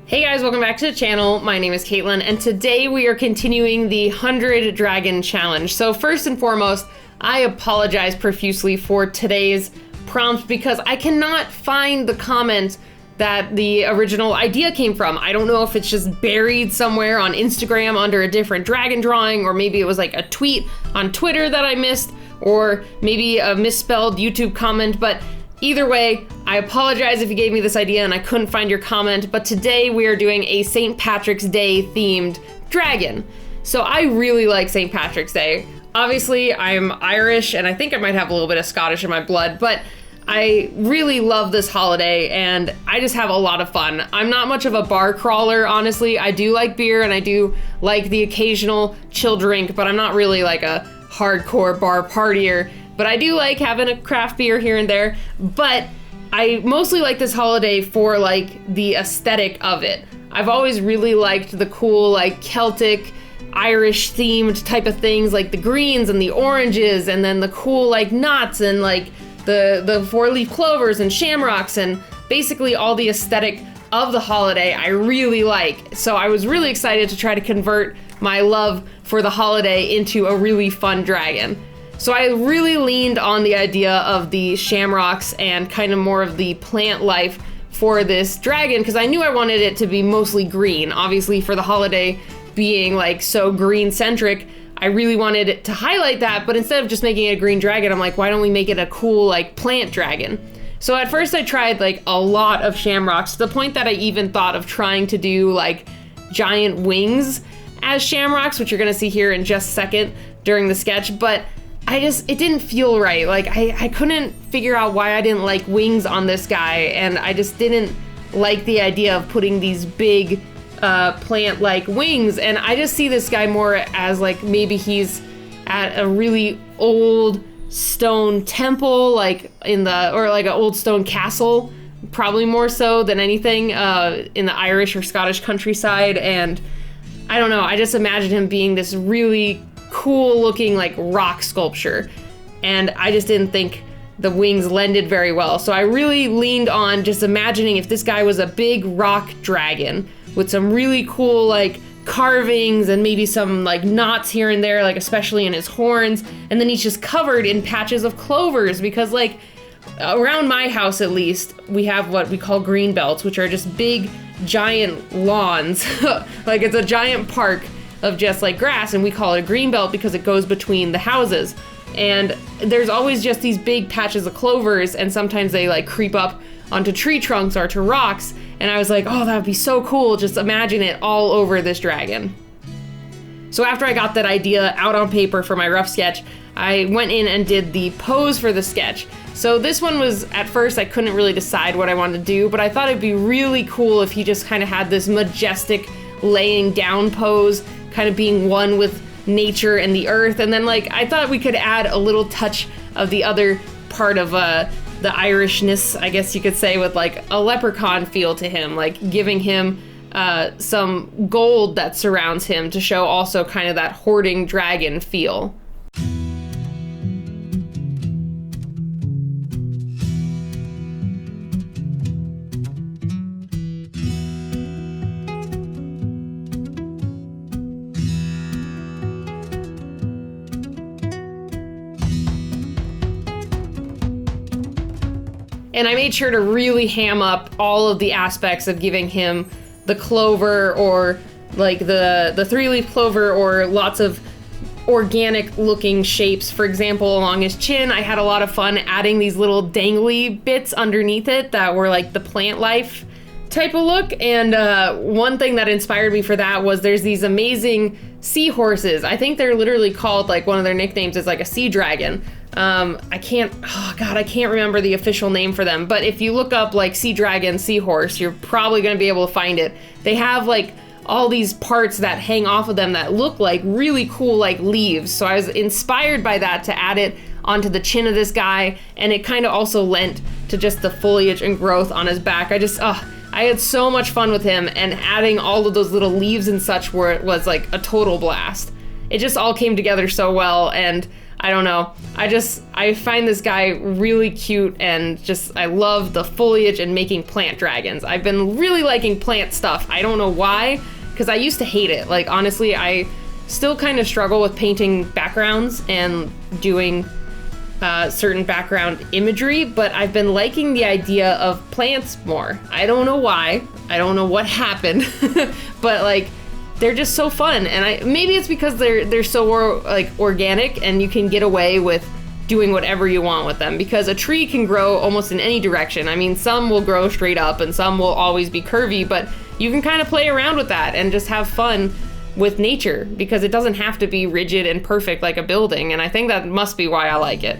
Hey guys, welcome back to the channel. My name is Katelyn, and today we are continuing the 100 Dragon Challenge. So first and foremost, I apologize profusely for today's prompt because I cannot find the comment that the original idea came from. I don't know if it's just buried somewhere on Instagram under a different dragon drawing, or maybe it was like a tweet on Twitter that I missed, or maybe a misspelled YouTube comment, but either way, I apologize if you gave me this idea and I couldn't find your comment, but today we are doing a St. Patrick's Day themed dragon. So I really like St. Patrick's Day. Obviously, I'm Irish and I think I might have a little bit of Scottish in my blood, but I really love this holiday and I just have a lot of fun. I'm not much of a bar crawler, honestly. I do like beer and I do like the occasional chill drink, but I'm not really like a hardcore bar partier. But I do like having a craft beer here and there, but I mostly like this holiday for like the aesthetic of it. I've always really liked the cool like Celtic, Irish themed type of things, like the greens and the oranges, and then the cool like knots and like the four-leaf clovers and shamrocks, and basically all the aesthetic of the holiday I really like. So I was really excited to try to convert my love for the holiday into a really fun dragon. So I really leaned on the idea of the shamrocks and kind of more of the plant life for this dragon because I knew I wanted it to be mostly green. Obviously, for the holiday being like so green centric, I really wanted it to highlight that, but instead of just making it a green dragon, I'm like, why don't we make it a cool like plant dragon? So at first I tried like a lot of shamrocks to the point that I even thought of trying to do like giant wings as shamrocks, which you're gonna see here in just a second during the sketch, but it didn't feel right. Like I couldn't figure out why I didn't like wings on this guy, and I just didn't like the idea of putting these big plant-like wings, and I just see this guy more as like maybe he's at a really old stone temple, like or like an old stone castle, probably more so than anything in the Irish or Scottish countryside, and I don't know, I just imagine him being this really cool looking like rock sculpture, and I just didn't think the wings lended very well. So I really leaned on just imagining if this guy was a big rock dragon with some really cool like carvings and maybe some like knots here and there, like especially in his horns, and then he's just covered in patches of clovers because like around my house at least we have what we call green belts, which are just big giant lawns like it's a giant park of just like grass, and we call it a green belt because it goes between the houses, and there's always just these big patches of clovers, and sometimes they like creep up onto tree trunks or to rocks, and I was like, oh, that would be so cool, just imagine it all over this dragon. So after I got that idea out on paper for my rough sketch, I went in and did the pose for the sketch. So this one was, at first I couldn't really decide what I wanted to do, but I thought it'd be really cool if he just kind of had this majestic laying down pose, kind of being one with nature and the earth. And then like I thought we could add a little touch of the other part of the Irishness, I guess you could say, with like a leprechaun feel to him, like giving him some gold that surrounds him to show also kind of that hoarding dragon feel. And I made sure to really ham up all of the aspects of giving him the clover, or like the three-leaf clover, or lots of organic looking shapes. For example, along his chin, I had a lot of fun adding these little dangly bits underneath it that were like the plant life type of look. And one thing that inspired me for that was there's these amazing seahorses. I think they're literally called, like one of their nicknames is like a sea dragon. I can't remember the official name for them, but if you look up like sea dragon, seahorse, you're probably going to be able to find it. They have like all these parts that hang off of them that look like really cool like leaves. So I was inspired by that to add it onto the chin of this guy, and it kind of also lent to just the foliage and growth on his back. I had so much fun with him, and adding all of those little leaves and such was like a total blast. It just all came together so well, and I don't know. I find this guy really cute, and I love the foliage and making plant dragons. I've been really liking plant stuff. I don't know why, because I used to hate it. Like, honestly, I still kind of struggle with painting backgrounds and doing certain background imagery, but I've been liking the idea of plants more. I don't know why. I don't know what happened, but like, they're just so fun. And maybe it's because they're so like organic, and you can get away with doing whatever you want with them, because a tree can grow almost in any direction. I mean, some will grow straight up and some will always be curvy, but you can kind of play around with that and just have fun with nature, because it doesn't have to be rigid and perfect like a building. And I think that must be why I like it.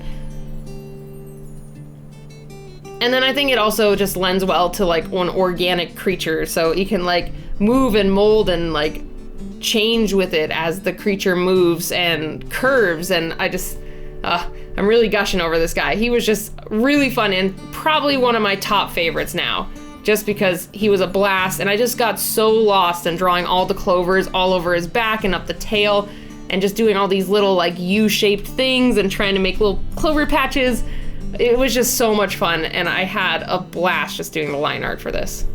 And then I think it also just lends well to like an organic creature, so you can like move and mold and like change with it as the creature moves and curves. And I'm really gushing over this guy. He was just really fun and probably one of my top favorites now, just because he was a blast. And I just got so lost in drawing all the clovers all over his back and up the tail, and just doing all these little like U-shaped things and trying to make little clover patches. It was just so much fun, and I had a blast just doing the line art for this.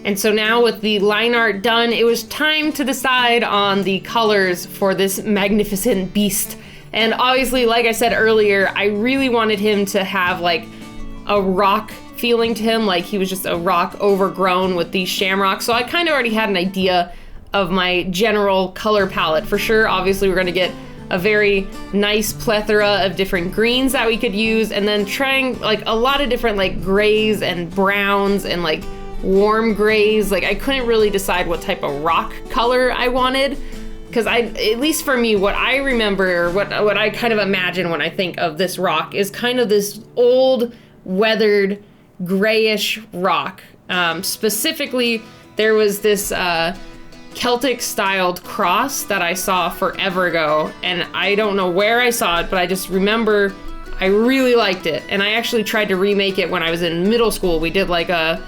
And so now with the line art done, it was time to decide on the colors for this magnificent beast. And obviously, like I said earlier, I really wanted him to have like a rock feeling to him, like he was just a rock overgrown with these shamrocks. So I kind of already had an idea of my general color palette. For sure, obviously we're gonna get a very nice plethora of different greens that we could use, and then trying like a lot of different like grays and browns and like warm grays. Like I couldn't really decide what type of rock color I wanted, because at least for me, what I remember, what I kind of imagine when I think of this rock is kind of this old weathered grayish rock. Specifically, there was this Celtic styled cross that I saw forever ago, and I don't know where I saw it, but I just remember I really liked it. And I actually tried to remake it when I was in middle school. We did like a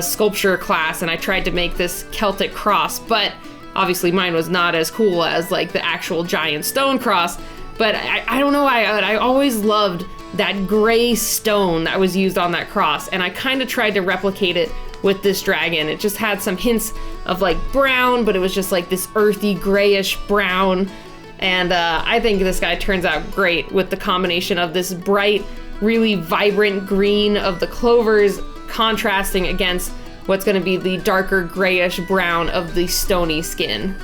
sculpture class, and I tried to make this Celtic cross, but obviously mine was not as cool as like the actual giant stone cross. But I don't know why, I always loved that gray stone that was used on that cross, and I kind of tried to replicate it with this dragon. It just had some hints of like brown, but it was just like this earthy grayish brown. And I think this guy turns out great with the combination of this bright, really vibrant green of the clovers contrasting against what's going to be the darker grayish brown of the stony skin.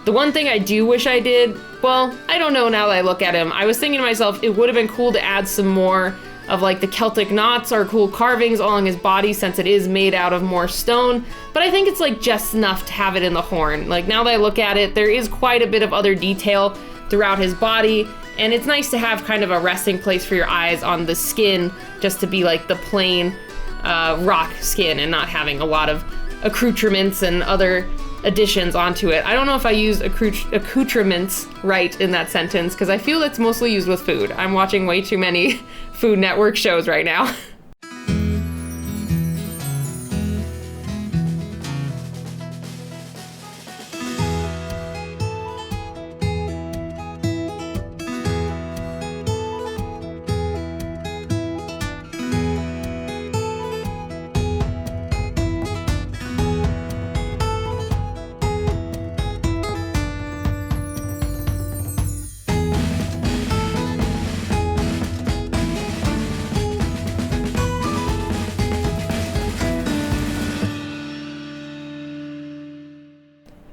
The one thing I do wish I did, well, I don't know now that I look at him, I was thinking to myself it would have been cool to add some more of like the Celtic knots or cool carvings along his body, since it is made out of more stone, but I think it's like just enough to have it in the horn. Like now that I look at it, there is quite a bit of other detail throughout his body, and it's nice to have kind of a resting place for your eyes on the skin, just to be like the plain rock skin and not having a lot of accoutrements and other additions onto it. I don't know if I used accoutrements right in that sentence, because I feel it's mostly used with food. I'm watching way too many Food Network shows right now.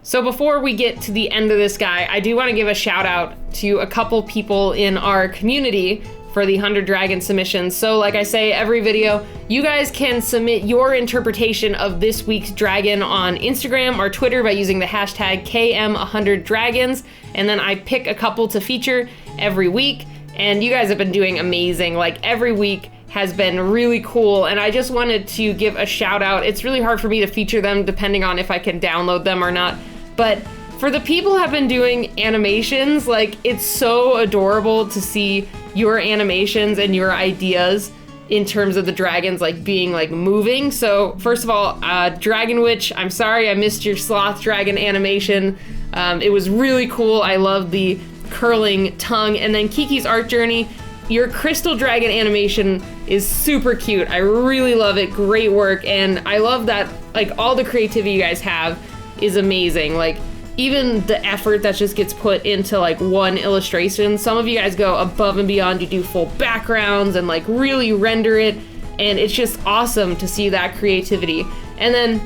So before we get to the end of this guy, I do want to give a shout out to a couple people in our community for the 100 Dragon submissions. So like I say every video, you guys can submit your interpretation of this week's dragon on Instagram or Twitter by using the hashtag KM100Dragons, and then I pick a couple to feature every week. And you guys have been doing amazing. Like every week has been really cool, and I just wanted to give a shout out. It's really hard for me to feature them depending on if I can download them or not, but for the people who have been doing animations, like it's so adorable to see your animations and your ideas in terms of the dragons like being like moving. So first of all, Dragon Witch, I'm sorry I missed your sloth dragon animation. It was really cool. I love the curling tongue. And then Kiki's art journey, your crystal dragon animation is super cute. I really love it. Great work. And I love that like all the creativity you guys have is amazing. Like even the effort that just gets put into like one illustration. Some of you guys go above and beyond. You do full backgrounds and like really render it, and it's just awesome to see that creativity. And then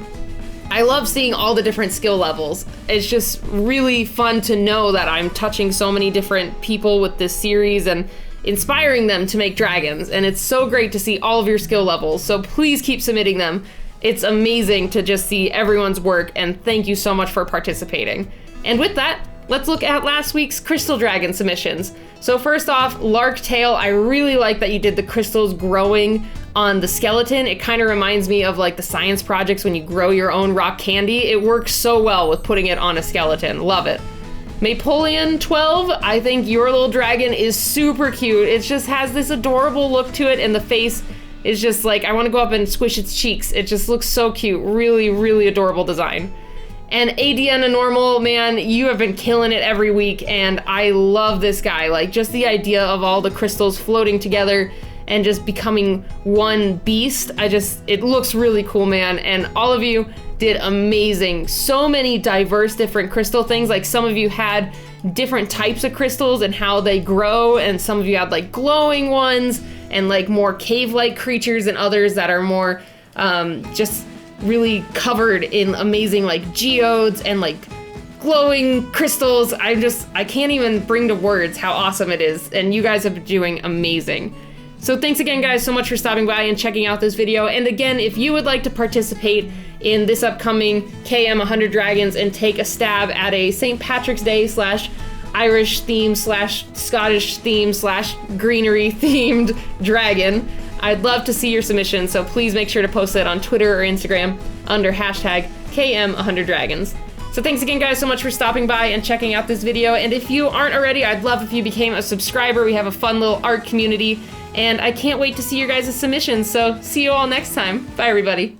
I love seeing all the different skill levels. It's just really fun to know that I'm touching so many different people with this series and inspiring them to make dragons, and it's so great to see all of your skill levels. So please keep submitting them. It's amazing to just see everyone's work, and thank you so much for participating. And with that, let's look at last week's Crystal Dragon submissions. So first off, Lark Tail, I really like that you did the crystals growing on the skeleton. It kind of reminds me of like the science projects when you grow your own rock candy. It works so well with putting it on a skeleton. Love it. Napoleon 12, I think your little dragon is super cute. It just has this adorable look to it, and the face is just like, I want to go up and squish its cheeks. It just looks so cute. Really, really adorable design. And Adiana Normal, man, you have been killing it every week, and I love this guy. Like just the idea of all the crystals floating together and just becoming one beast. It looks really cool, man. And all of you did amazing. So many diverse different crystal things. Like some of you had different types of crystals and how they grow, and some of you had like glowing ones and like more cave-like creatures, and others that are more just really covered in amazing like geodes and like glowing crystals. I can't even bring to words how awesome it is, and you guys have been doing amazing. So thanks again guys so much for stopping by and checking out this video. And again, if you would like to participate in this upcoming KM100 Dragons and take a stab at a St. Patrick's Day / Irish theme / Scottish theme / greenery themed dragon, I'd love to see your submission, so please make sure to post it on Twitter or Instagram under hashtag KM100Dragons. So thanks again guys so much for stopping by and checking out this video, and if you aren't already, I'd love if you became a subscriber. We have a fun little art community, and I can't wait to see your guys' submissions, so see you all next time. Bye everybody.